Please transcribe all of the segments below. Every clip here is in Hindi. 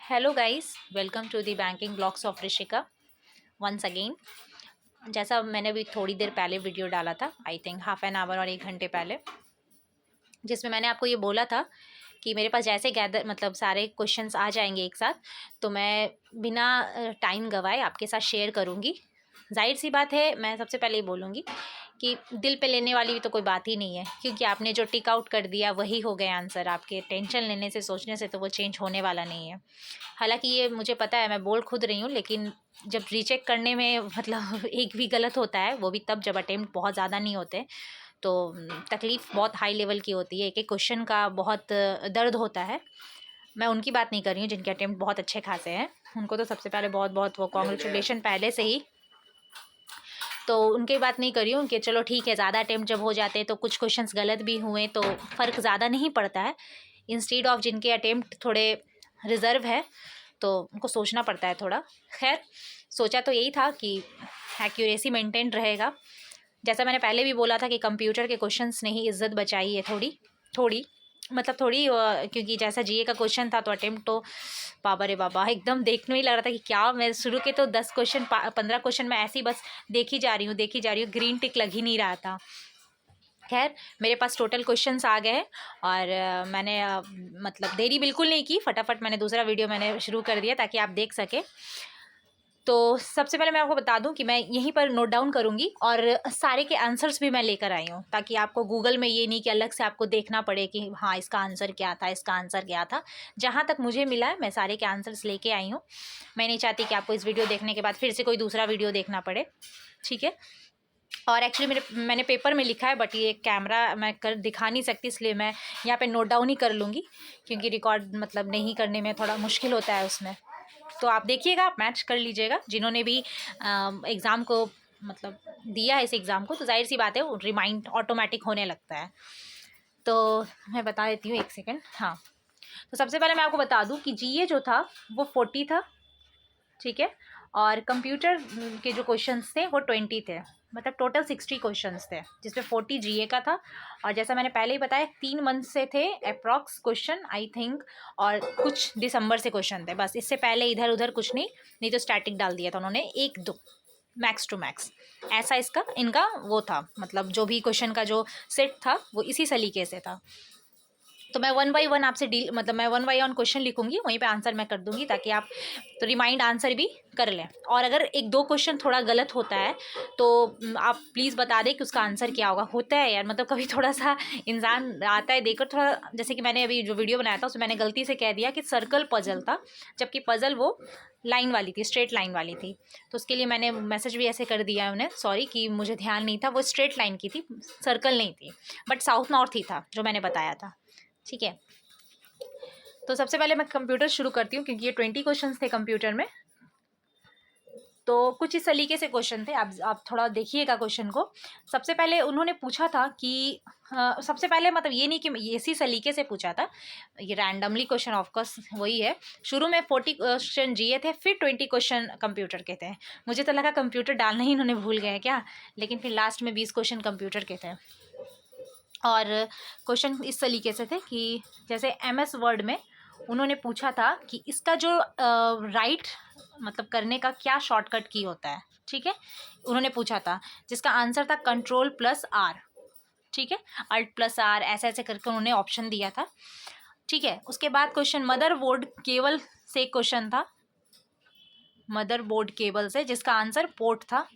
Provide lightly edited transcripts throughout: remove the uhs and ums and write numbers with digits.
Hello guys, welcome to the banking blogs of Rishika once again. जैसा मैंने अभी थोड़ी देर पहले वीडियो डाला था, I think half an hour और 1 घंटे पहले, जिसमें मैंने आपको ये बोला था कि मेरे पास जैसे गैदर मतलब सारे क्वेश्चंस आ जाएंगे एक साथ, तो मैं बिना टाइम गवाए आपके साथ शेयर करूँगी। जाहिर सी बात है, मैं सबसे पहले ये बोलूँगी कि दिल पे लेने वाली भी तो कोई बात ही नहीं है, क्योंकि आपने जो टिक आउट कर दिया वही हो गए आंसर। आपके टेंशन लेने से, सोचने से तो वो चेंज होने वाला नहीं है। हालांकि ये मुझे पता है, मैं बोल खुद रही हूँ, लेकिन जब रीचेक करने में मतलब एक भी गलत होता है, वो भी तब जब अटेम्प्ट बहुत ज़्यादा नहीं होते, तो तकलीफ़ बहुत हाई लेवल की होती है। एक एक क्वेश्चन का बहुत दर्द होता है। मैं उनकी बात नहीं कर रही हूँ जिनके अटेम्प्ट बहुत अच्छे खासे हैं, उनको तो सबसे पहले बहुत बहुत वो कॉन्ग्रेचुलेशन पहले से ही। तो उनकी बात नहीं कर रही हूँ कि चलो ठीक है, ज़्यादा अटेम्प्ट जब हो जाते हैं तो कुछ क्वेश्चंस गलत भी हुए तो फ़र्क ज़्यादा नहीं पड़ता है। इंस्टेड ऑफ जिनके अटेम्प्ट थोड़े रिज़र्व है तो उनको सोचना पड़ता है थोड़ा। खैर, सोचा तो यही था कि एक्यूरेसी मेंटेन रहेगा। जैसा मैंने पहले भी बोला था कि कंप्यूटर के क्वेश्चंस ने ही इज्जत बचाई है थोड़ी थोड़ी, मतलब थोड़ी, क्योंकि जैसा जीए का क्वेश्चन था तो अटेम्प्ट तो बाबा रे बाबा, एकदम देखने ही लग रहा था कि क्या। मैं शुरू के तो 10 क्वेश्चन 15 क्वेश्चन में ऐसी बस देखी जा रही हूँ, ग्रीन टिक लग ही नहीं रहा था। खैर, मेरे पास टोटल क्वेश्चंस आ गए हैं और मैंने मतलब देरी बिल्कुल नहीं की, फटाफट मैंने दूसरा वीडियो मैंने शुरू कर दिया ताकि आप देख सकें। तो सबसे पहले मैं आपको बता दूं कि मैं यहीं पर नोट डाउन करूंगी और सारे के आंसर्स भी मैं लेकर आई हूं, ताकि आपको गूगल में ये नहीं कि अलग से आपको देखना पड़े कि हाँ इसका आंसर क्या था, इसका आंसर क्या था। जहां तक मुझे मिला है मैं सारे के आंसर्स लेके आई हूँ। मैं नहीं चाहती कि आपको इस वीडियो देखने के बाद फिर से कोई दूसरा वीडियो देखना पड़े, ठीक है। और एक्चुअली मैंने पेपर में लिखा है, बट ये कैमरा मैं कर दिखा नहीं सकती, इसलिए मैं यहाँ पे नोट डाउन ही कर लूँगी, क्योंकि रिकॉर्ड मतलब नहीं करने में थोड़ा मुश्किल होता है उसमें। तो आप देखिएगा, आप मैच कर लीजिएगा। जिन्होंने भी एग्ज़ाम को मतलब दिया है इस एग्ज़ाम को, तो जाहिर सी बात है वो रिमाइंड ऑटोमेटिक होने लगता है। तो मैं बता देती हूँ, 1 सेकेंड। हाँ, तो सबसे पहले मैं आपको बता दूँ कि जीए जो था वो 40 था, ठीक है। और कंप्यूटर के जो क्वेश्चंस थे वो 20 थे, मतलब टोटल 60 क्वेश्चंस थे, जिसमें 40 जीए का था। और जैसा मैंने पहले ही बताया, 3 मंथ से थे अप्रॉक्स क्वेश्चन आई थिंक, और कुछ दिसंबर से क्वेश्चन थे, बस। इससे पहले इधर उधर कुछ नहीं तो स्टैटिक डाल दिया था उन्होंने, 1-2 मैक्स टू मैक्स, ऐसा इसका इनका वो था। मतलब जो भी क्वेश्चन का जो सेट था वो इसी सलीके से था। तो मैं 1 बाई 1 आपसे डील मतलब मैं 1 बाई 1 क्वेश्चन लिखूंगी, वहीं पे आंसर मैं कर दूंगी, ताकि आप तो रिमाइंड आंसर भी कर लें। और अगर 1-2 क्वेश्चन थोड़ा गलत होता है तो आप प्लीज़ बता दें कि उसका आंसर क्या होगा। होता है यार, मतलब कभी थोड़ा सा इंसान आता है देखकर थोड़ा, जैसे कि मैंने अभी जो वीडियो बनाया था उसमें मैंने गलती से कह दिया कि सर्कल पजल था, जबकि पजल वो लाइन वाली थी, स्ट्रेट लाइन वाली थी। तो उसके लिए मैंने मैसेज भी ऐसे कर दिया है उन्हें, सॉरी कि मुझे ध्यान नहीं था, वो स्ट्रेट लाइन की थी, सर्कल नहीं थी, बट साउथ नॉर्थ ही था जो मैंने बताया था, ठीक है। तो सबसे पहले मैं कंप्यूटर शुरू करती हूँ, क्योंकि ये 20 क्वेश्चंस थे कंप्यूटर में। तो कुछ इस तरीके से क्वेश्चन थे, आप थोड़ा देखिएगा क्वेश्चन को। सबसे पहले उन्होंने पूछा था कि सबसे पहले मतलब ये नहीं कि इसी सलीके से पूछा था, ये रैंडमली क्वेश्चन ऑफकोर्स वही है। शुरू में 40 क्वेश्चन जीए थे, फिर 20 क्वेश्चन कंप्यूटर के थे। मुझे तो लगा कंप्यूटर डालना ही इन्होंने भूल गए क्या, लेकिन फिर लास्ट में 20 क्वेश्चन कंप्यूटर के थे। और क्वेश्चन इस तरीके से थे कि जैसे एमएस वर्ड में उन्होंने पूछा था कि इसका जो राइट मतलब करने का क्या शॉर्टकट की होता है, ठीक है। उन्होंने पूछा था, जिसका आंसर था Ctrl+R, ठीक है, Alt+R, ऐसे ऐसे करके उन्होंने ऑप्शन दिया था, ठीक है। उसके बाद क्वेश्चन मदरबोर्ड केबल से क्वेश्चन था, मदरबोर्ड केबल से, जिसका आंसर पोर्ट था।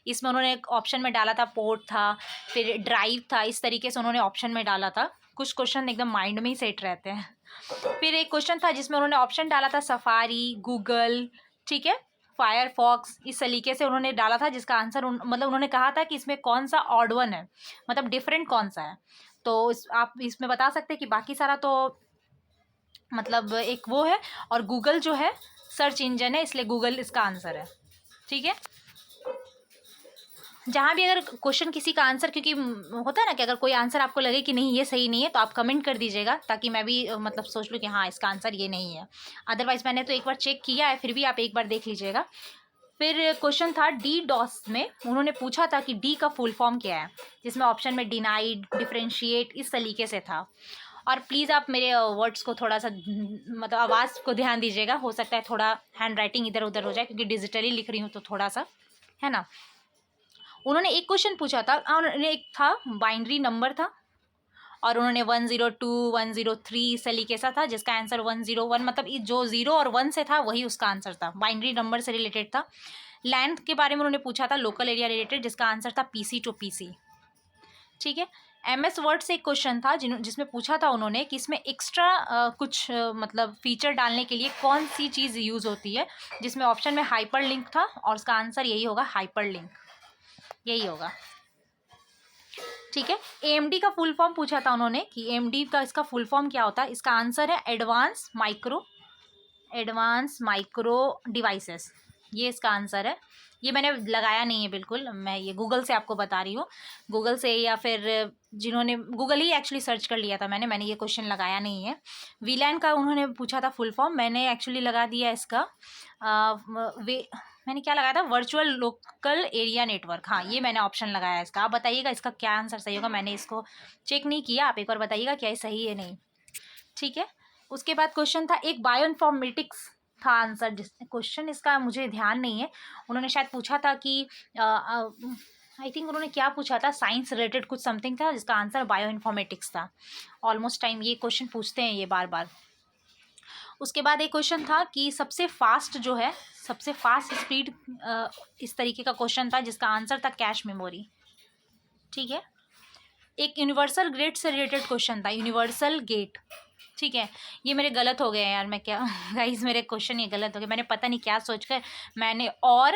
इसमें उन्होंने एक ऑप्शन में डाला था पोर्ट था, फिर ड्राइव था, इस तरीके से उन्होंने ऑप्शन में डाला था। कुछ क्वेश्चन एकदम माइंड में ही सेट रहते हैं। फिर एक क्वेश्चन था जिसमें उन्होंने ऑप्शन डाला था सफारी, गूगल, ठीक है, फायरफॉक्स, इस तरीके से उन्होंने डाला था, जिसका आंसर मतलब उन्होंने कहा था कि इसमें कौन सा ऑड वन है, मतलब डिफरेंट कौन सा है। तो आप इसमें बता सकते हैं कि बाकी सारा तो मतलब एक वो है, और गूगल जो है सर्च इंजन है, इसलिए गूगल इसका आंसर है, ठीक है। जहाँ भी अगर क्वेश्चन किसी का आंसर, क्योंकि होता है ना कि अगर कोई आंसर आपको लगे कि नहीं ये सही नहीं है, तो आप कमेंट कर दीजिएगा, ताकि मैं भी मतलब सोच लूँ कि हाँ इसका आंसर ये नहीं है। अदरवाइज़ मैंने तो एक बार चेक किया है, फिर भी आप एक बार देख लीजिएगा। फिर क्वेश्चन था डी डॉस में, उन्होंने पूछा था कि डी का फुल फॉर्म क्या है, जिसमें ऑप्शन में डिनाइड, डिफ्रेंशिएट, इस तरीके से था। और प्लीज़ आप मेरे वर्ड्स को थोड़ा सा मतलब आवाज़ को ध्यान दीजिएगा, हो सकता है थोड़ा हैंड राइटिंग इधर उधर हो जाए क्योंकि डिजिटली लिख रही हूँ तो थोड़ा सा, है ना। उन्होंने एक क्वेश्चन पूछा था, उन्होंने एक था बाइनरी नंबर था और उन्होंने 102 103 इस तरीके सा था जिसका आंसर 101, मतलब जो 0 और 1 से था वही उसका आंसर था, बाइनरी नंबर से रिलेटेड था। लेंथ के बारे में उन्होंने पूछा था, लोकल एरिया रिलेटेड, जिसका आंसर था PC टू PC। ठीक है। MS वर्ड से एक क्वेश्चन था जिसमें पूछा था उन्होंने कि इसमें एक्स्ट्रा कुछ मतलब फीचर डालने के लिए कौन सी चीज़ यूज़ होती है, जिसमें ऑप्शन में हाइपर लिंक था और उसका आंसर यही होगा, हाइपर लिंक, यही होगा। ठीक है। AMD का फुल फॉर्म पूछा था उन्होंने कि AMD का इसका फुल फॉर्म क्या होता है, इसका आंसर है एडवांस माइक्रो डिवाइसेस, ये इसका आंसर है। ये मैंने लगाया नहीं है बिल्कुल, मैं ये गूगल से आपको बता रही हूँ, गूगल से, या फिर जिन्होंने गूगल ही एक्चुअली सर्च कर लिया था मैंने ये क्वेश्चन लगाया नहीं है। VLAN का उन्होंने पूछा था फुल फॉर्म, मैंने एक्चुअली लगा दिया इसका मैंने क्या लगाया था, वर्चुअल लोकल एरिया नेटवर्क, हाँ ये मैंने ऑप्शन लगाया इसका। आप बताइएगा इसका क्या आंसर सही होगा, मैंने इसको चेक नहीं किया, आप एक बार बताइएगा क्या ये सही है नहीं। ठीक है। उसके बाद क्वेश्चन था एक बायोइन्फॉर्मेटिक्स था आंसर, जिस क्वेश्चन इसका मुझे ध्यान नहीं है, उन्होंने शायद पूछा था कि आई थिंक उन्होंने क्या पूछा था, साइंस रिलेटेड कुछ समथिंग था जिसका आंसर बायोइन्फॉर्मेटिक्स था। ऑलमोस्ट टाइम ये क्वेश्चन पूछते हैं ये बार बार। उसके बाद एक क्वेश्चन था कि सबसे फास्ट जो है, सबसे फास्ट स्पीड, इस तरीके का क्वेश्चन था जिसका आंसर था कैश मेमोरी। ठीक है। एक यूनिवर्सल गेट से रिलेटेड क्वेश्चन था, यूनिवर्सल गेट। ठीक है। ये मेरे गलत हो गए यार, मैं क्या गाइस मेरे क्वेश्चन ये गलत हो गए, मैंने पता नहीं क्या सोचकर मैंने और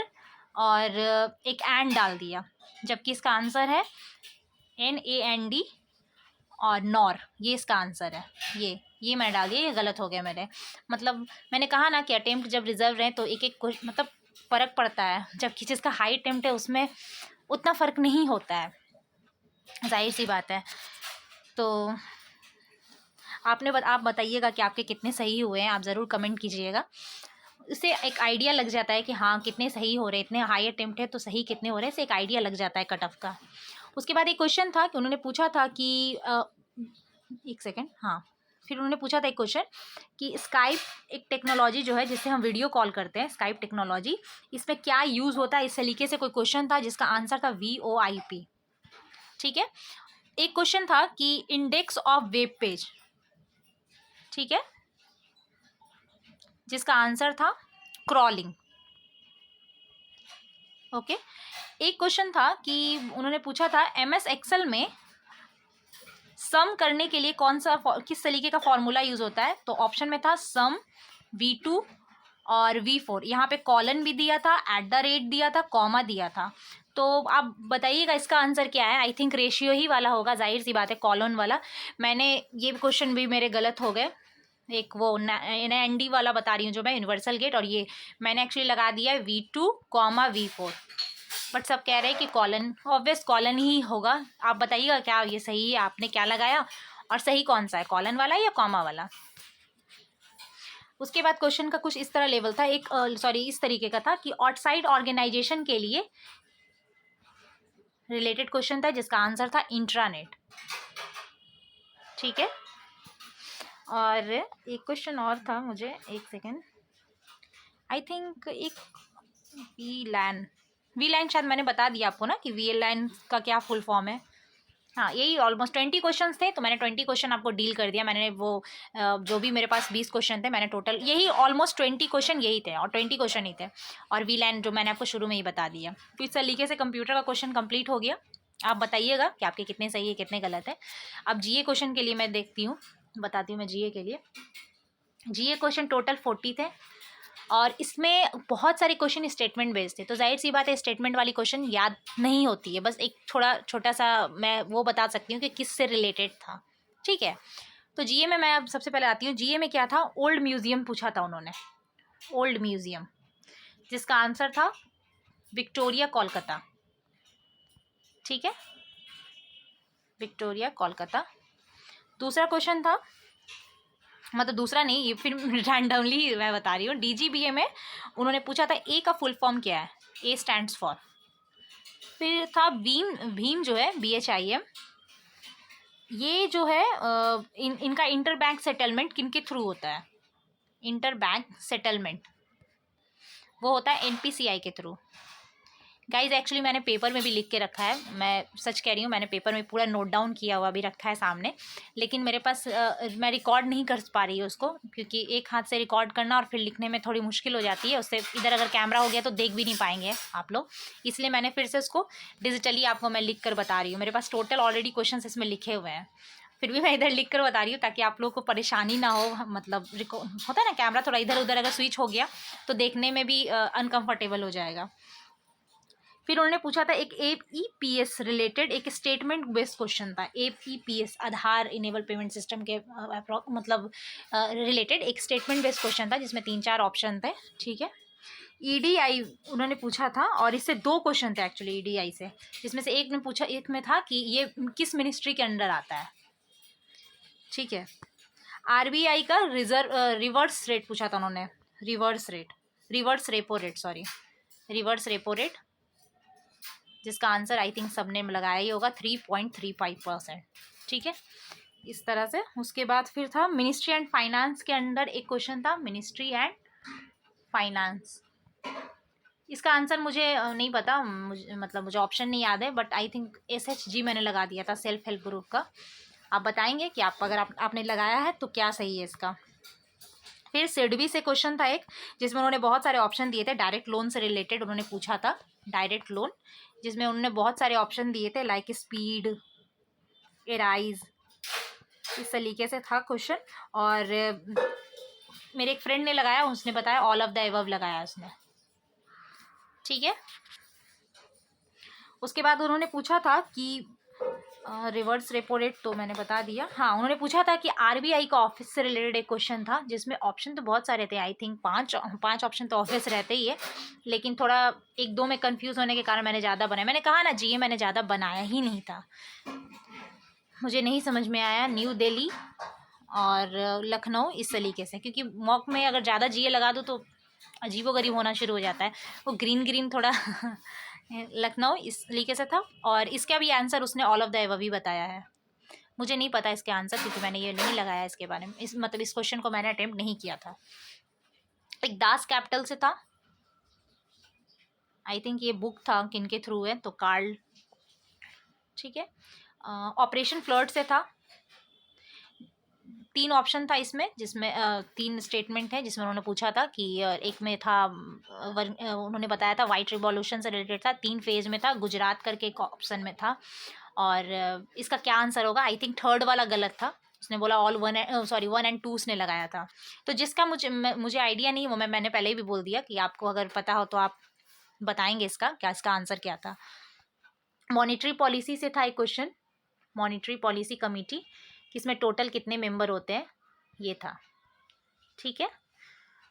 एक एंड डाल दिया, जबकि इसका आंसर है NAND और नॉर, ये इसका आंसर है। ये मैंने डाल दिया, ये गलत हो गया मेरे, मतलब मैंने कहा ना कि अटेम्प्ट जब रिजर्व रहे तो एक एक मतलब फ़र्क पड़ता है, जबकि जिसका हाई अटेम्प्ट है उसमें उतना फ़र्क नहीं होता है, जाहिर सी बात है। तो आप बताइएगा कि आपके कितने सही हुए हैं, आप ज़रूर कमेंट कीजिएगा, इससे एक आइडिया लग जाता है कि हाँ कितने सही हो रहे हैं, इतने हाई अटेम्प्ट है तो सही कितने हो रहे हैं, इससे एक आइडिया लग जाता है कट ऑफ का। उसके बाद एक क्वेश्चन था कि उन्होंने पूछा था कि एक सेकेंड, हाँ, फिर उन्होंने पूछा था एक क्वेश्चन कि स्काइप एक टेक्नोलॉजी जो है जिससे हम वीडियो कॉल करते हैं, स्काइप टेक्नोलॉजी, इसमें क्या यूज़ होता है, इस तरीके से कोई क्वेश्चन था जिसका आंसर था VoIP। ठीक है। एक क्वेश्चन था कि इंडेक्स ऑफ वेब पेज, ठीक है, जिसका आंसर था क्रॉलिंग। ओके। एक क्वेश्चन था कि उन्होंने पूछा था MS एक्सेल में सम करने के लिए किस तरीके का फॉर्मूला यूज़ होता है, तो ऑप्शन में था सम V2 और V4, यहाँ पे कॉलन भी दिया था, @ दिया था, कॉमा दिया था। तो आप बताइएगा इसका आंसर क्या है, आई थिंक रेशियो ही वाला होगा, जाहिर सी बात है कॉलन वाला। मैंने ये क्वेश्चन भी मेरे गलत हो गए, एक वो NAND वाला बता रही हूँ जो मैं, यूनिवर्सल गेट, और ये मैंने एक्चुअली लगा दिया है V2, V4, बट सब कह रहे हैं कि कॉलन, ऑब्वियस कॉलन ही होगा। आप बताइएगा क्या ये सही है, आपने क्या लगाया और सही कौन सा है, कॉलन वाला या कॉमा वाला। उसके बाद क्वेश्चन का कुछ इस तरह लेवल था, इस तरीके का था कि आउटसाइड ऑर्गेनाइजेशन के लिए रिलेटेड क्वेश्चन था जिसका आंसर था इंट्रानेट। ठीक है। और एक क्वेश्चन और था, मुझे एक सेकेंड, आई थिंक एक VLAN शायद मैंने बता दिया आपको ना कि VLAN का क्या फुल फॉर्म है। हाँ, यही ऑलमोस्ट 20 क्वेश्चन थे, तो मैंने 20 क्वेश्चन आपको डील कर दिया। मैंने वो जो भी मेरे पास 20 क्वेश्चन थे, मैंने टोटल यही ऑलमोस्ट 20 क्वेश्चन यही थे, और 20 क्वेश्चन ही थे, और VLAN जो मैंने आपको शुरू में ही बता दिया। तो इस तरीके से कंप्यूटर का क्वेश्चन कंप्लीट हो गया। आप बताइएगा कि आपके कितने सही है कितने गलत है। अब GA क्वेश्चन के लिए मैं बताती हूँ मैं GA के लिए। GA क्वेश्चन टोटल 40 थे, और इसमें बहुत सारे क्वेश्चन स्टेटमेंट बेस्ड थे, तो जाहिर सी बात है स्टेटमेंट वाली क्वेश्चन याद नहीं होती है, बस एक थोड़ा छोटा सा मैं वो बता सकती हूँ कि किस से रिलेटेड था। ठीक है। तो GA में मैं अब सबसे पहले आती हूँ, GA में क्या था, ओल्ड म्यूज़ियम पूछा था उन्होंने, ओल्ड म्यूज़ियम, जिसका आंसर था विक्टोरिया कोलकाता। ठीक है, विक्टोरिया कोलकाता। दूसरा क्वेश्चन था, मतलब दूसरा नहीं, ये फिर रैंडमली मैं बता रही हूँ, DGBA में उन्होंने पूछा था A का फुल फॉर्म क्या है, A स्टैंड्स फॉर। फिर था भीम जो है BHIM, ये जो है इनका इंटर बैंक सेटलमेंट किन के थ्रू होता है? इंटर बैंक सेटलमेंट वो होता है एनपीसीआई के थ्रू। गाइज एक्चुअली मैंने पेपर में भी लिख के रखा है, मैं सच कह रही हूँ, मैंने पेपर में पूरा नोट डाउन किया हुआ भी रखा है सामने, लेकिन मेरे पास मैं रिकॉर्ड नहीं कर पा रही हूँ उसको, क्योंकि एक हाथ से रिकॉर्ड करना और फिर लिखने में थोड़ी मुश्किल हो जाती है, उससे इधर अगर कैमरा हो गया तो देख भी नहीं पाएंगे आप लोग, इसलिए मैंने फिर से उसको डिजिटली आपको मैं लिख कर बता रही हूँ। मेरे पास टोटल ऑलरेडी क्वेश्चन इसमें लिखे हुए हैं, फिर भी मैं इधर लिख कर बता रही हूँ ताकि आप लोगों को परेशानी ना हो। मतलब होता है ना कैमरा थोड़ा इधर उधर अगर स्विच हो गया तो देखने में भी अनकम्फर्टेबल हो जाएगा। फिर उन्होंने पूछा था एक एपीएस रिलेटेड एक स्टेटमेंट बेस्ड क्वेश्चन था, एपीएस आधार इनेबल पेमेंट सिस्टम के मतलब रिलेटेड एक स्टेटमेंट बेस्ड क्वेश्चन था जिसमें 3-4 ऑप्शन थे, ठीक है। ईडीआई उन्होंने पूछा था और इससे 2 क्वेश्चन थे एक्चुअली ईडीआई से, जिसमें से एक ने पूछा, एक में था कि ये किस मिनिस्ट्री के अंडर आता है, ठीक है। आरबीआई का रिवर्स रेट पूछा था उन्होंने, रिवर्स रेपो रेट, जिसका आंसर आई थिंक सबने लगाया ही होगा 3.35%, ठीक है। इस तरह से उसके बाद फिर था मिनिस्ट्री एंड फाइनेंस के अंडर एक क्वेश्चन था, मिनिस्ट्री एंड फाइनेंस। इसका आंसर मुझे नहीं पता, मुझे ऑप्शन नहीं याद है, बट आई थिंक SHG मैंने लगा दिया था, सेल्फ हेल्प ग्रुप का। आप बताएंगे कि आपने लगाया है तो क्या सही है इसका। फिर सिडबी से क्वेश्चन था एक, जिसमें उन्होंने बहुत सारे ऑप्शन दिए थे, डायरेक्ट लोन से रिलेटेड उन्होंने पूछा था, डायरेक्ट लोन, जिसमें उन्होंने बहुत सारे ऑप्शन दिए थे लाइक स्पीड, एराइज, इस तरीके से था क्वेश्चन। और मेरे एक फ्रेंड ने लगाया, उसने बताया ऑल ऑफ द एबव लगाया उसने, ठीक है। उसके बाद उन्होंने पूछा था कि रिवर्स रेपो रेट तो मैंने बता दिया। हाँ, उन्होंने पूछा था कि आरबीआई का ऑफिस से रिलेटेड एक क्वेश्चन था, जिसमें ऑप्शन तो बहुत सारे थे, आई थिंक 5 ऑप्शन तो ऑफिस रहते ही है, लेकिन थोड़ा 1-2 में कंफ्यूज होने के कारण मैंने ज़्यादा बनाया। मैंने कहा ना जीए मैंने ज़्यादा बनाया ही नहीं था, मुझे नहीं समझ में आया न्यू दिल्ली और लखनऊ इस तरीके से, क्योंकि मॉक में अगर ज़्यादा जीए लगा दो तो अजीबोगरीब होना शुरू हो जाता है, वो ग्रीन थोड़ा लखनऊ इस तरीके से था। और इसका भी आंसर उसने ऑल ऑफ द एबव ही बताया है, मुझे नहीं पता इसके आंसर, क्योंकि मैंने ये नहीं लगाया इसके बारे में, इस क्वेश्चन को मैंने अटेम्प्ट नहीं किया था। एक दास कैपिटल से था, आई थिंक ये बुक था किन के थ्रू है, तो कार्ल, ठीक है। ऑपरेशन फ्लर्ट से था, 3 ऑप्शन था इसमें, जिसमें 3 स्टेटमेंट है, जिसमें उन्होंने पूछा था कि एक में था उन्होंने बताया था वाइट रिवॉल्यूशन से रिलेटेड था, 3 फेज में था, गुजरात करके एक ऑप्शन में था। और इसका क्या आंसर होगा, आई थिंक 3rd वाला गलत था, उसने बोला 1 and 2 उसने लगाया था। तो जिसका मुझे आइडिया नहीं, वो मैंने पहले ही भी बोल दिया कि आपको अगर पता हो तो आप बताएंगे इसका आंसर क्या था। मॉनिटरी पॉलिसी से था एक क्वेश्चन, मॉनिटरी पॉलिसी कमेटी, किसमें टोटल कितने मेंबर होते हैं, ये था, ठीक है।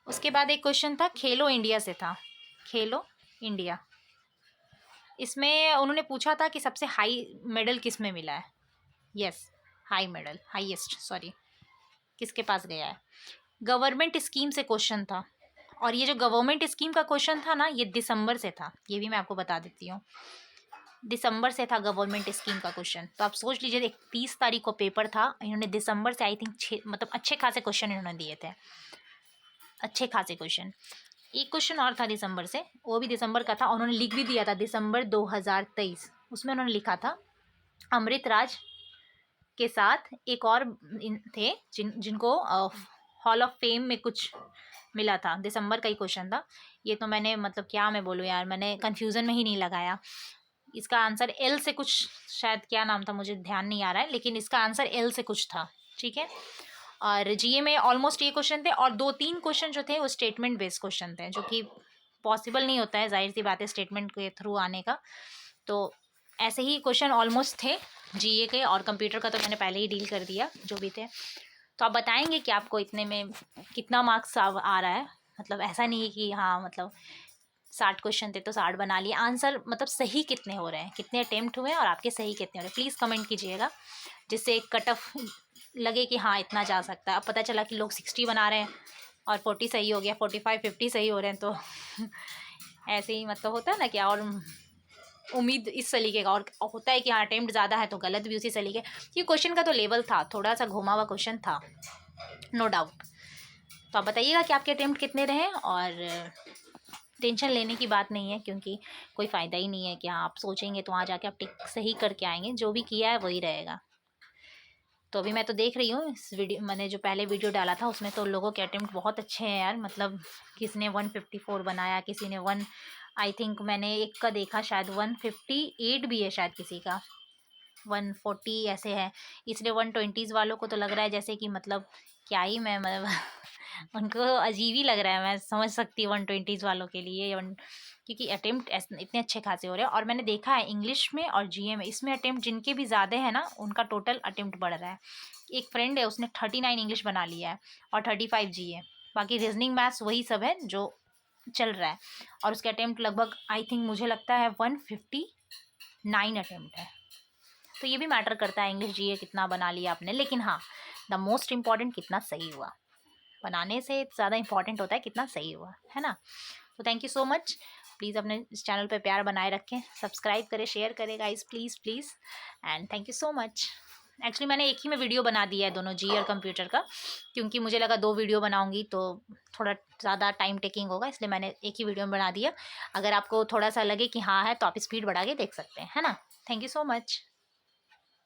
उसके बाद एक क्वेश्चन था खेलो इंडिया से था, खेलो इंडिया, इसमें उन्होंने पूछा था कि सबसे हाई मेडल किस में मिला है, यस हाईएस्ट किसके पास गया है। गवर्नमेंट स्कीम से क्वेश्चन था, और ये जो गवर्नमेंट स्कीम का क्वेश्चन था ना, ये दिसंबर से था, ये भी मैं आपको बता देती हूँ, दिसंबर से था गवर्नमेंट स्कीम का क्वेश्चन। तो आप सोच लीजिए 31 तारीख को पेपर था, इन्होंने दिसंबर से आई थिंक मतलब अच्छे खासे क्वेश्चन इन्होंने दिए थे, अच्छे खासे क्वेश्चन। एक क्वेश्चन और था दिसंबर से, वो भी दिसंबर का था, उन्होंने लिख भी दिया था दिसंबर 2023, उसमें उन्होंने लिखा था अमृत राज के साथ एक और थे जिनको हॉल ऑफ फेम में कुछ मिला था, दिसंबर का ही क्वेश्चन था ये। तो मैंने मतलब क्या मैं बोलूँ यार, मैंने कन्फ्यूज़न में ही नहीं लगाया। इसका आंसर एल से कुछ, शायद क्या नाम था मुझे ध्यान नहीं आ रहा है, लेकिन इसका आंसर एल से कुछ था, ठीक है। और जीए में ऑलमोस्ट ये क्वेश्चन थे, और 2-3 क्वेश्चन जो थे वो स्टेटमेंट बेस्ड क्वेश्चन थे, जो कि पॉसिबल नहीं होता है, जाहिर सी बात है, स्टेटमेंट के थ्रू आने का। तो ऐसे ही क्वेश्चन ऑलमोस्ट थे जीए के, और कंप्यूटर का तो मैंने पहले ही डील कर दिया जो भी थे। तो आप बताएंगे कि आपको इतने में कितना मार्क्स आ रहा है, मतलब ऐसा नहीं है कि हाँ मतलब 60 क्वेश्चन थे तो 60 बना लिए, आंसर मतलब सही कितने हो रहे हैं, कितने अटेम्प्ट हुए हैं और आपके सही कितने हो रहे हैं, प्लीज़ कमेंट कीजिएगा, जिससे एक कट ऑफ लगे कि हाँ इतना जा सकता है। अब पता चला कि लोग 60 बना रहे हैं और 40 सही हो गया, 45-50 सही हो रहे हैं, तो ऐसे ही मतलब होता है ना क्या, और उम्मीद इस सलीके का, और होता है कि हाँ अटेम्प्ट ज़्यादा है तो गलत भी उसी सलीके। ये क्वेश्चन का तो लेवल था, थोड़ा सा घुमा हुआ क्वेश्चन था, नो डाउट। तो आप बताइएगा कि आपके अटेम्प्ट कितने रहे, और टेंशन लेने की बात नहीं है, क्योंकि कोई फ़ायदा ही नहीं है कि हाँ आप सोचेंगे तो वहाँ जाके आप टिक सही करके आएंगे, जो भी किया है वही रहेगा। तो अभी मैं तो देख रही हूँ इस वीडियो, मैंने जो पहले वीडियो डाला था उसमें तो लोगों के अटेम्प्ट बहुत अच्छे हैं यार, मतलब किसी ने 154 बनाया, किसी ने आई थिंक मैंने एक का देखा शायद 158 भी है शायद किसी का, 140 ऐसे है। इसलिए 120s वालों को तो लग रहा है जैसे कि मतलब क्या ही मैं मतलब उनको अजीब ही लग रहा है, मैं समझ सकती हूँ 120s वालों के लिए क्योंकि अटेम्प्ट इतने अच्छे खासे हो रहे हैं। और मैंने देखा है इंग्लिश में और जीए में, इसमें अटेम्प्ट जिनके भी ज़्यादा है ना उनका टोटल अटेम्प्ट बढ़ रहा है। एक फ्रेंड है उसने 39 इंग्लिश बना लिया है और 35 जीए, बाकी रीजनिंग मैथ्स वही सब है जो चल रहा है, और उसके अटेम्प्ट लगभग आई थिंक मुझे लगता है 159 अटेम्प्ट है। तो ये भी मैटर करता है इंग्लिश जीए कितना बना लिया आपने, लेकिन हाँ द मोस्ट इम्पॉर्टेंट कितना सही हुआ, बनाने से ज़्यादा इंपॉर्टेंट होता है कितना सही हुआ, है ना। तो thank you so much, please अपने इस चैनल पे प्यार बनाए रखें, सब्सक्राइब करें, शेयर करें guys, please please, and thank you so much. Actually मैंने एक ही में वीडियो बना दिया है दोनों जी और कंप्यूटर का, क्योंकि मुझे लगा 2 वीडियो बनाऊंगी तो थोड़ा ज़्यादा टाइम टेकिंग होगा, इसलिए मैंने एक ही वीडियो में बना दिया। अगर आपको थोड़ा सा लगे कि हाँ है तो आप स्पीड बढ़ा के देख सकते हैं, है ना। Thank you so much.